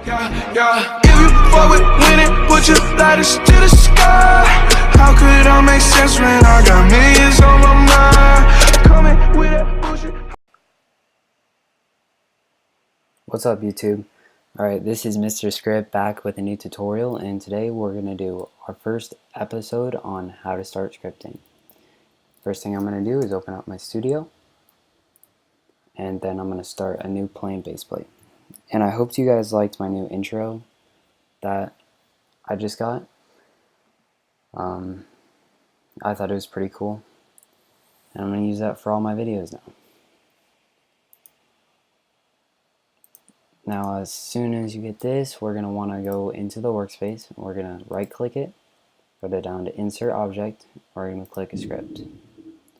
Yeah. If you fuck with winning, put your lighters to the sky. How could I make sense when I got millions on my mind? Coming with that bullshit. What's up, YouTube? Alright, this is Mr. Script back with a new tutorial, and today we're going to do our first episode on how to start scripting. First thing I'm going to do is open up my studio, and then I'm going to start a new plain base plate. And I hope you guys liked my new intro that I just got. I thought it was pretty cool, and I'm going to use that for all my videos now. Now, as soon as you get this, we're going to want to go into the workspace. We're going to right click it, go down to insert object, we're going to click a script.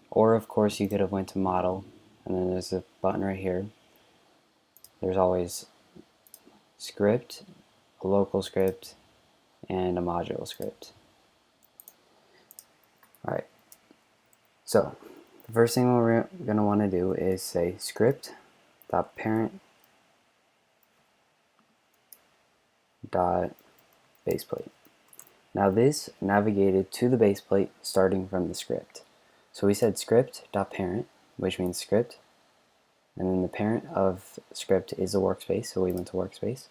Or of course you could have went to model, and then there's a button right here. There's always script, a local script, and a module script. Alright, so the first thing we're going to want to do is say script.parent.baseplate. Now this navigated to the baseplate starting from the script. So we said script.parent, which means script, and then the parent of script is the workspace, so we went to workspace,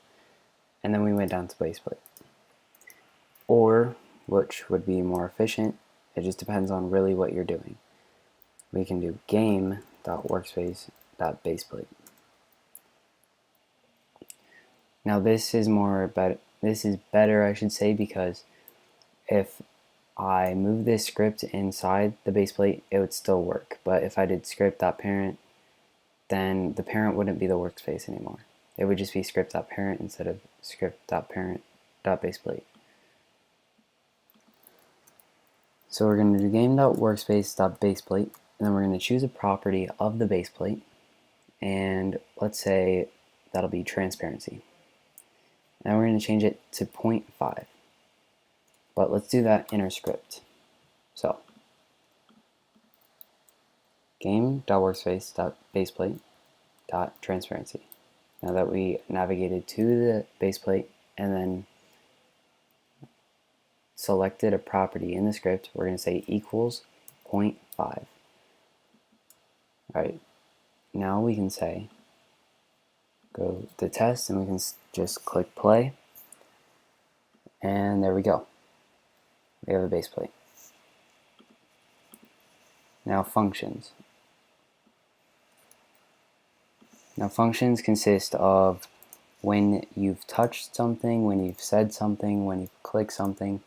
and then we went down to baseplate. Or, which would be more efficient, it just depends on really what you're doing. We can do game.workspace.baseplate. Now this is better, I should say, because if I move this script inside the baseplate, it would still work. But if I did script.parent, then the parent wouldn't be the workspace anymore. It would just be script.parent instead of script.parent.baseplate. So we're going to do game.workspace.baseplate, and then we're going to choose a property of the baseplate, and let's say that'll be transparency. Now we're going to change it to 0.5. But let's do that in our script. So game.workspace.baseplate.transparency. Now that we navigated to the baseplate and then selected a property in the script, we're going to say equals 0.5. Alright, now we can say go to test, and we can just click play, and there we go. We have a base plate. Now functions. Now functions consist of when you've touched something, when you've said something, when you've clicked something.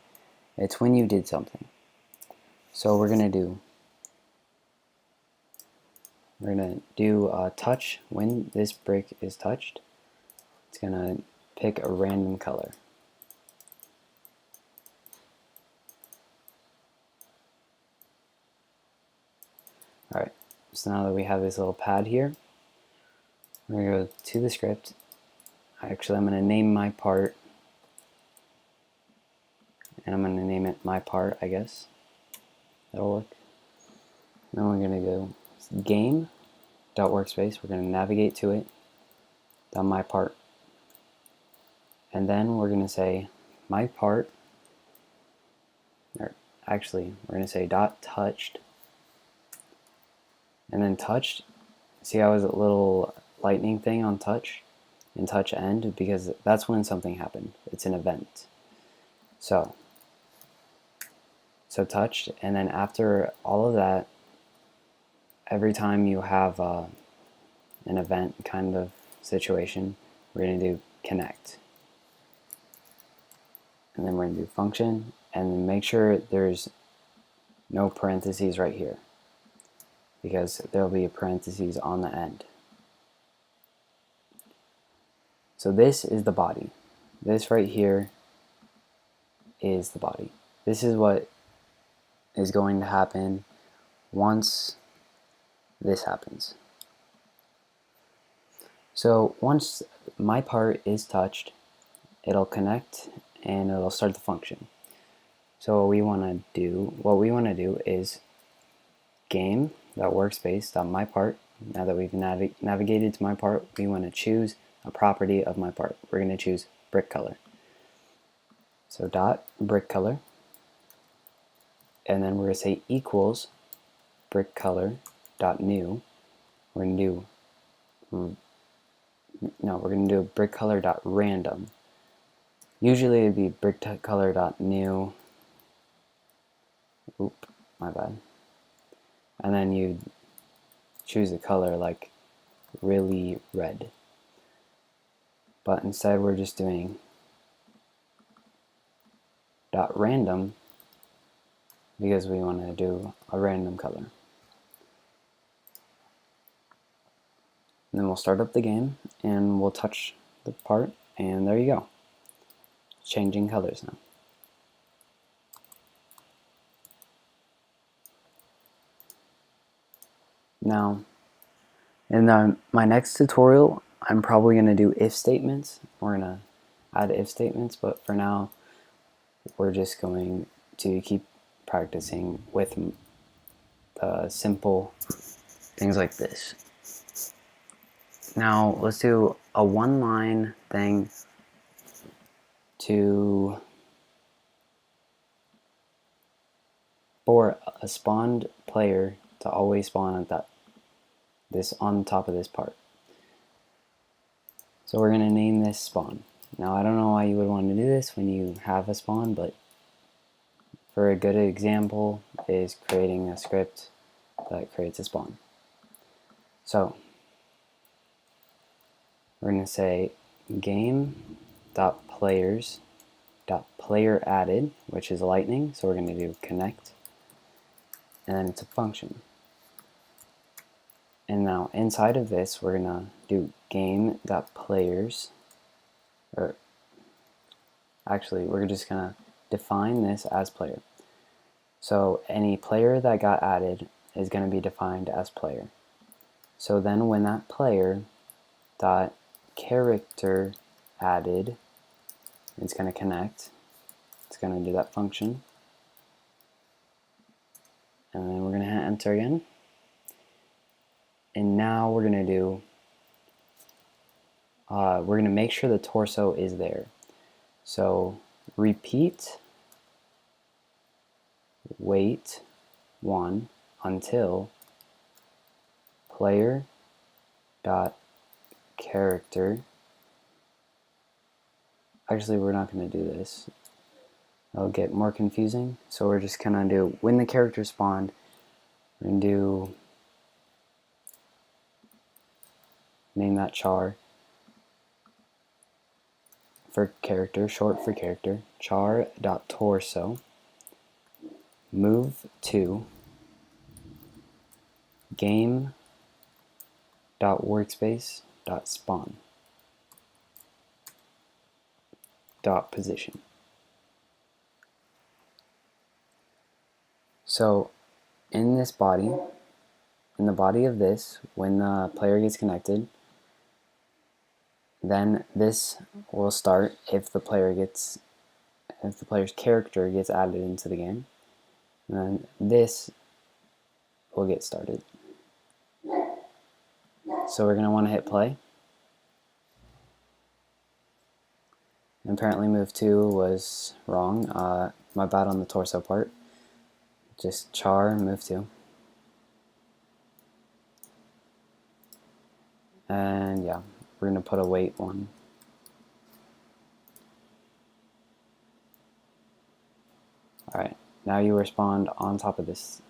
It's when you did something. So we're going to do touch. When this brick is touched, it's going to pick a random color. Alright, so now that we have this little pad here, we're going to go to the script. Actually, I'm going to name my part, and I'm going to name it my part, I guess. That'll work. Then we're going to go game.workspace. We're going to navigate to it, down my part. And then we're going to say my part, or actually, we're going to say dot touched. And then touched, see how it was a little lightning thing on touch and touch end, because that's when something happened. It's an event. So touched, and then after all of that, every time you have an event kind of situation, we're going to do connect. And then we're going to do function, and make sure there's no parentheses right here, because there'll be a parentheses on the end. So this is the body. This right here is the body. This is what is going to happen once this happens. So once my part is touched, it'll connect and it'll start the function. So what we want to do is game.workspace.myPart. Now that we've navigated to my part, we want to choose a property of my part. We're going to choose brick color. So dot brick color, and then we're going to say equals brick color dot new. We're going to do we're going to do brick color dot random. Usually it'd be brick color dot new. Oop, my bad. And then you'd choose a color like really red. But instead we're just doing dot random because we want to do a random color. And then we'll start up the game and we'll touch the part, and there you go. Changing colors now. Now, in my next tutorial, I'm probably going to do if statements. We're going to add if statements, but for now, we're just going to keep practicing with simple things like this. Now, let's do a one-line thing for a spawned player to always spawn at this on top of this part. So we're going to name this spawn. Now I don't know why you would want to do this when you have a spawn, but for a good example is creating a script that creates a spawn. So we're going to say game.players.player added, which is lightning, so we're going to do connect, and then it's a function. And now inside of this we're going to do game.players, or actually we're just going to define this as player. So any player that got added is going to be defined as player. So then when that player dot character added, it's going to connect, it's going to do that function, and then we're going to hit enter again. And now we're going to do, we're going to make sure the torso is there. So repeat wait 1 until player dot character. Actually, we're not going to do this. It'll get more confusing. So we're just going to do when the character spawned. We're going to do name that char for character, short for character, char.torso, move to game.workspace.spawn .position. So in this body, in the body of this, when the player gets connected, then this will start if the player's character gets added into the game, and then this will get started. So we're going to want to hit play. And apparently move 2 was wrong. My bad on the torso part. Just char move 2. And yeah, we're going to put a wait 1. Alright, now you respond on top of this.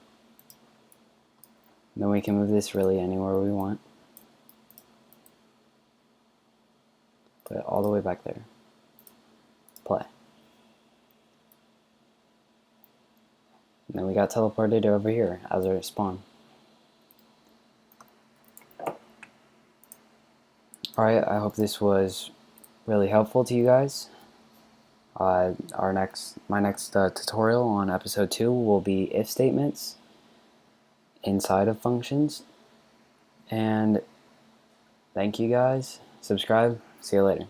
Then we can move this really anywhere we want. Put it all the way back there. Play. And then we got teleported over here as our spawn. Alright, I hope this was really helpful to you guys. My next tutorial on episode 2 will be if statements inside of functions. And thank you guys. Subscribe. See you later.